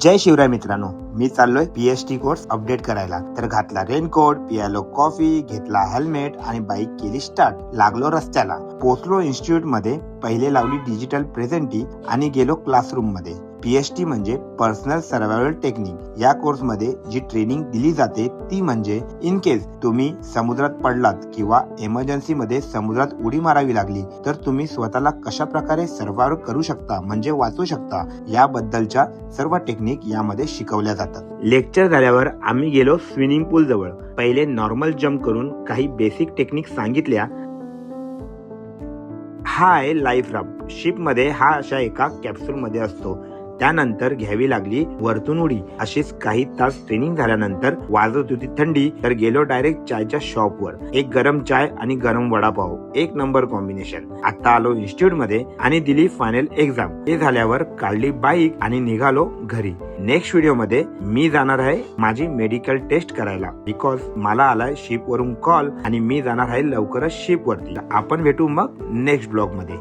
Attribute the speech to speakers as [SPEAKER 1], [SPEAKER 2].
[SPEAKER 1] जय शिवराय मित्रांनो, मी चाललोय PhD course update करायला. तर घातला रेनकोट, पियालो कॉफी, घेतला हेल्मेट आणि बाईक केली स्टार्ट. लागलो रस्त्याला, पोहोचलो इन्स्टिट्यूट मध्ये. पहिले लावली डिजिटल प्रेझेंटी आणि गेलो क्लासरूम मध्ये. पीएचडी म्हणजे पर्सनल सर्व्हायव्हल टेक्निक. या कोर्स मध्ये जी ट्रेनिंग दिली जाते ती म्हणजे इन केस तुम्ही समुद्रात पडलात किंवा इमर्जन्सी मध्ये समुद्रात उडी मारावी लागली तर तुम्ही स्वतःला कशा प्रकारे सर्व्हाइव्ह करू शकता, म्हणजे वाचू शकता, याबद्दलच्या सर्व टेक्निक यामध्ये शिकवल्या जातात. लेक्चर झाल्यावर आम्ही गेलो स्विमिंग पूल जवळ. पहिले नॉर्मल जम्प करून काही बेसिक टेक्निक सांगितल्या. हा आहे लाईफ राफ्ट. शिप मध्ये हा अशा एका कॅप्सूल मध्ये असतो. त्यानंतर घ्यावी लागली वरतून उडी. अशीच काही तास ट्रेनिंग झाल्यानंतर वाजत होती थंडी, तर गेलो डायरेक्ट चायच्या शॉपवर. एक गरम चाय आणि गरम वडापाव, एक नंबर कॉम्बिनेशन. आता आलो इन्स्टिट्यूट मध्ये आणि दिली फायनल एक्झाम. हे झाल्यावर काढली बाईक आणि निघालो घरी. नेक्स्ट व्हिडिओ मध्ये मी जाणार आहे माझी मेडिकल टेस्ट करायला, बिकॉज मला आलाय शिप वरून कॉल आणि मी जाणार आहे लवकरच शिप वरती. आपण भेटू मग नेक्स्ट ब्लॉग मध्ये.